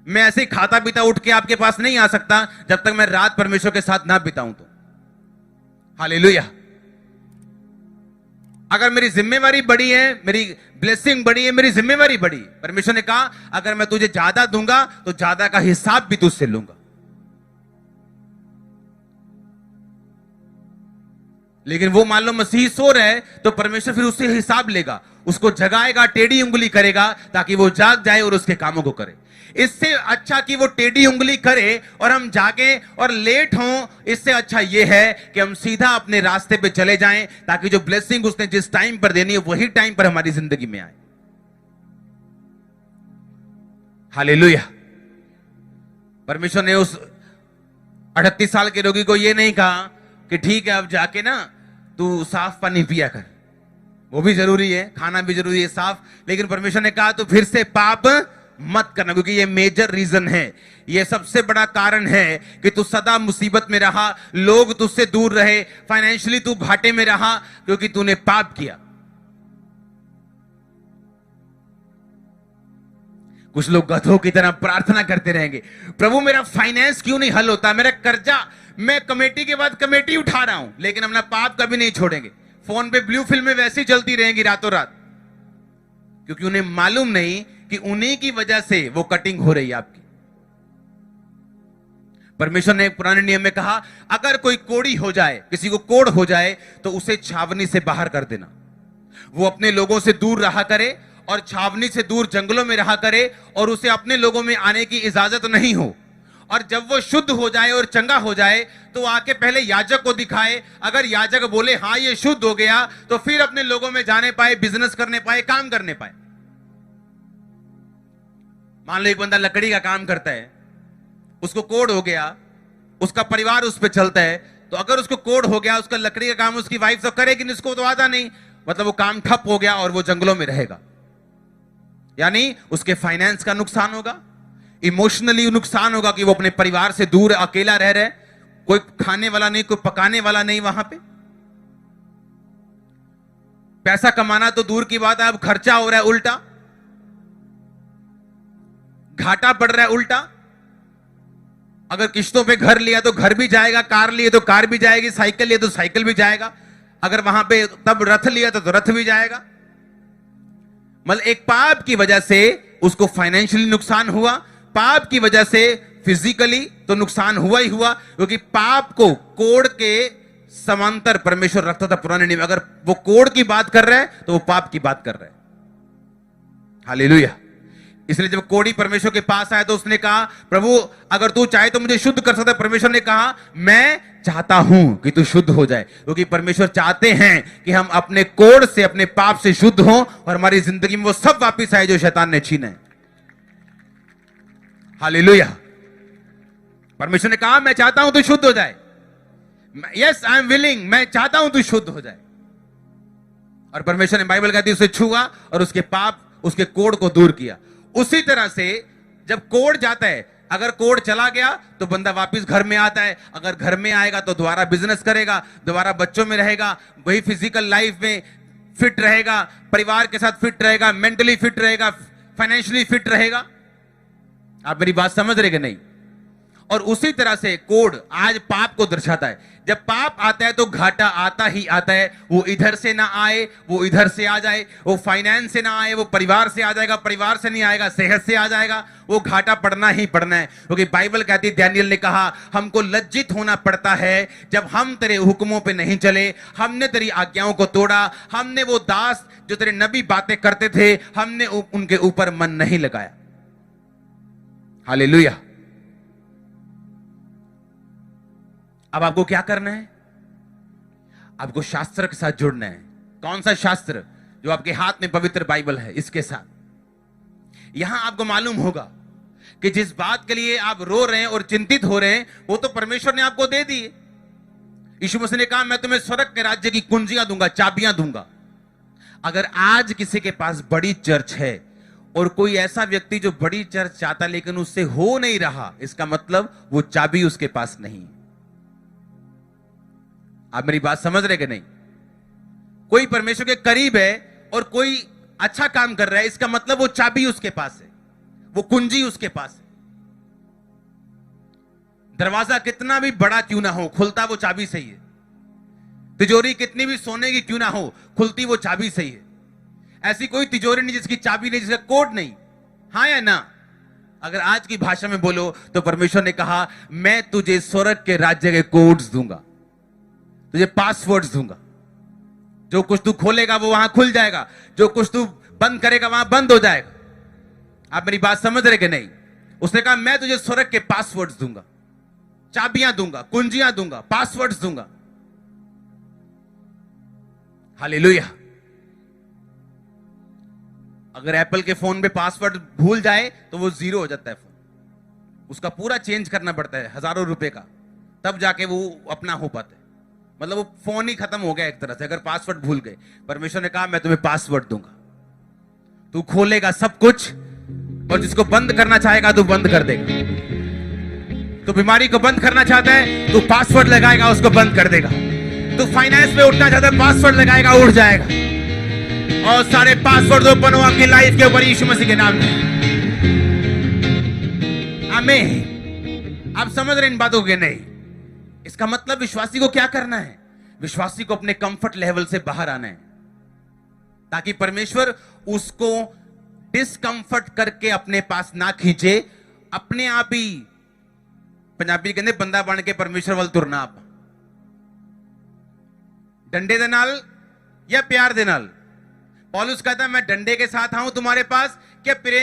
मैं ऐसे ही खाता पीता उठ के आपके पास नहीं आ सकता जब तक मैं रात परमेश्वर के साथ ना बिताऊं तो। हालेलुया। अगर मेरी जिम्मेवारी बड़ी है, मेरी ब्लेसिंग बड़ी है, मेरी जिम्मेवारी बड़ी है, परमेश्वर ने कहा अगर मैं तुझे ज्यादा दूंगा तो ज्यादा का हिसाब भी तुझसे लूंगा। लेकिन वो मान लो मसीह सो रहा है तो परमेश्वर फिर उससे हिसाब लेगा, उसको जगाएगा, टेढ़ी उंगली करेगा ताकि वो जाग जाए और उसके कामों को करे। इससे अच्छा कि वो टेढ़ी उंगली करे और हम जागे और लेट हों, इससे अच्छा ये है कि हम सीधा अपने रास्ते पे चले जाएं ताकि जो ब्लेसिंग उसने जिस टाइम पर देनी है वही टाइम पर हमारी जिंदगी में आए। हालेलुया। परमेश्वर ने उस 38 साल के रोगी को ये नहीं कहा कि ठीक है अब जाके ना तू साफ पानी पिया कर, वो भी जरूरी है, खाना भी जरूरी है साफ, लेकिन परमेश्वर ने कहा तो फिर से पाप मत करना, क्योंकि ये मेजर रीजन है, ये सबसे बड़ा कारण है कि तू सदा मुसीबत में रहा, लोग तुझसे दूर रहे, फाइनेंशियली तू घाटे में रहा क्योंकि तूने पाप किया। कुछ लोग गधों की तरह प्रार्थना करते रहेंगे, प्रभु मेरा फाइनेंस क्यों नहीं हल होता, मेरा कर्जा, मैं कमेटी के बाद कमेटी उठा रहा हूं लेकिन अपना पाप कभी नहीं छोड़ेंगे। फोन पे ब्लू फिल्में वैसी चलती रहेंगी रातों रात, क्योंकि उन्हें मालूम नहीं कि उन्हीं की वजह से वो कटिंग हो रही है आपकी। परमेश्वर ने पुराने नियम में कहा अगर कोई कोड़ी हो जाए, किसी को कोड़ हो जाए तो उसे छावनी से बाहर कर देना, वो अपने लोगों से दूर रहा करे और छावनी से दूर जंगलों में रहा करे और उसे अपने लोगों में आने की इजाजत नहीं हो। और जब वो शुद्ध हो जाए और चंगा हो जाए तो आके पहले याजक को दिखाए, अगर याजक बोले हाँ ये शुद्ध हो गया तो फिर अपने लोगों में जाने पाए, बिजनेस करने पाए, काम करने पाए। मान लो एक बंदा लकड़ी का काम करता है, उसको कोड़ हो गया, उसका परिवार उस पर चलता है, तो अगर उसको कोड़ हो गया, उसका लकड़ी का काम उसकी वाइफ तो करेगी, उसको तो आता नहीं, मतलब वो काम ठप हो गया और वो जंगलों में रहेगा। यानी उसके फाइनेंस का नुकसान होगा, इमोशनली नुकसान होगा कि वो अपने परिवार से दूर अकेला रह रहे, कोई खाने वाला नहीं, कोई पकाने वाला नहीं वहां पे। पैसा कमाना तो दूर की बात है, अब खर्चा हो रहा है उल्टा, घाटा पड़ रहा है उल्टा। अगर किश्तों पे घर लिया तो घर भी जाएगा, कार लिए तो कार भी जाएगी, साइकिल लिए तो साइकिल भी जाएगा, अगर वहां पे तब रथ लिया तो रथ भी जाएगा। मतलब एक पाप की वजह से उसको फाइनेंशियली नुकसान हुआ, पाप की वजह से फिजिकली तो नुकसान हुआ ही हुआ, क्योंकि पाप को कोड़ के समांतर परमेश्वर रखता था पुराने नियम में। अगर वो कोड़ की बात कर रहा है तो वो पाप की बात कर रहा है। हालेलुया। इसलिए जब कोड़ी परमेश्वर के पास आया तो उसने कहा प्रभु अगर तू चाहे तो मुझे शुद्ध कर सकता है। परमेश्वर ने कहा मैं चाहता हूं कि तू शुद्ध हो जाए, क्योंकि परमेश्वर चाहते हैं कि हम अपने कोड़ से, अपने पाप से शुद्ध हों और हमारी जिंदगी में वो सब वापिस आए जो शैतान ने छीने। हालेलुया। परमेश्वर ने कहा मैं चाहता हूं तू शुद्ध हो जाए, यस आई एम विलिंग, मैं चाहता हूं तू शुद्ध हो जाए। और परमेश्वर ने, बाइबल कहती है, उसे छुआ और उसके पाप, उसके कोड़ को दूर किया। उसी तरह से जब कोड़ जाता है, अगर कोड़ चला गया तो बंदा वापस घर में आता है, अगर घर में आएगा तो दोबारा बिजनेस करेगा, दोबारा बच्चों में रहेगा, वही फिजिकल लाइफ में फिट रहेगा, परिवार के साथ फिट रहेगा, मेंटली फिट रहेगा, फाइनेंशियली फिट रहेगा। आप मेरी बात समझ रहे कि नहीं? और उसी तरह से कोड आज पाप को दर्शाता है। जब पाप आता है तो घाटा आता ही आता है, वो इधर से ना आए वो इधर से आ जाए, वो फाइनेंस से ना आए वो परिवार से आ जाएगा, परिवार से नहीं आएगा सेहत से आ जाएगा, वो घाटा पड़ना ही पड़ना है। क्योंकि बाइबल कहती है, दानियेल ने कहा हमको लज्जित होना पड़ता है जब हम तेरे हुक्मों पे नहीं चले, हमने तेरी आज्ञाओं को तोड़ा, हमने वो दास जो तेरे नबी बातें करते थे हमने उनके ऊपर मन नहीं लगाया। हालेलुया। अब आपको क्या करना है? आपको शास्त्र के साथ जुड़ना है। कौन सा शास्त्र? जो आपके हाथ में पवित्र बाइबल है, इसके साथ। यहां आपको मालूम होगा कि जिस बात के लिए आप रो रहे हैं और चिंतित हो रहे हैं वो तो परमेश्वर ने आपको दे दी है। यीशु मसीह ने कहा मैं तुम्हें स्वर्ग के राज्य की कुंजियां दूंगा, चाबियां दूंगा। अगर आज किसी के पास बड़ी चर्च है और कोई ऐसा व्यक्ति जो बड़ी चर्च चाहता लेकिन उससे हो नहीं रहा, इसका मतलब वो चाबी उसके पास नहीं। आप मेरी बात समझ रहे कि नहीं? कोई परमेश्वर के करीब है और कोई अच्छा काम कर रहा है, इसका मतलब वो चाबी उसके पास है, वो कुंजी उसके पास है। दरवाजा कितना भी बड़ा क्यों ना हो, खुलता वो चाबी से ही है। तिजोरी कितनी भी सोने की क्यों ना हो, खुलती वो चाबी से ही है। ऐसी कोई तिजोरी नहीं जिसकी चाबी नहीं, जिसका कोड नहीं। हाँ या ना? अगर आज की भाषा में बोलो तो परमेश्वर ने कहा, मैं तुझे स्वर्ग के राज्य के कोड्स दूंगा, तुझे पासवर्ड्स दूंगा। जो कुछ तू खोलेगा वो वहां खुल जाएगा, जो कुछ तू बंद करेगा वहां बंद हो जाएगा। आप मेरी बात समझ रहे कि नहीं? उसने कहा, मैं तुझे स्वर्ग के पासवर्ड्स दूंगा, चाबियां दूंगा, कुंजियां दूंगा, पासवर्ड्स दूंगा। हालेलुया। अगर एप्पल के फोन में पासवर्ड भूल जाए तो वो जीरो हो जाता है फोन, उसका पूरा चेंज करना पड़ता है हजारों रुपए का, तब जाके वो अपना हो पाता है। मतलब वो फोन ही खत्म हो गया एक तरह से, अगर पासवर्ड भूल गए। परमेश्वर ने कहा, मैं तुम्हें पासवर्ड दूंगा, तू खोलेगा सब कुछ, और जिसको बंद करना चाहेगा तू बंद कर देगा। तू बीमारी को बंद करना चाहता है, तू पासवर्ड लगाएगा, उसको बंद कर देगा। तू फाइनेंस में उठना चाहता है, पासवर्ड लगाएगा, उठ जाएगा। और सारे पासवर्ड ओपन हो आपकी लाइफ के ऊपर यीशु मसीह के नाम में। आमीन। आप समझ रहे इन बातों के नहीं? इसका मतलब विश्वासी को क्या करना है? विश्वासी को अपने कंफर्ट लेवल से बाहर आना है, ताकि परमेश्वर उसको डिस्कंफर्ट करके अपने पास ना खींचे। अपने आप ही, पंजाबी कहते बंदा बन के परमेश्वर वाल तुरना। आप डंडे दे नाल या प्यार दे नाल? पौलुस कहता है, मैं डंडे के साथ आऊं तुम्हारे पास, क्या प्रेम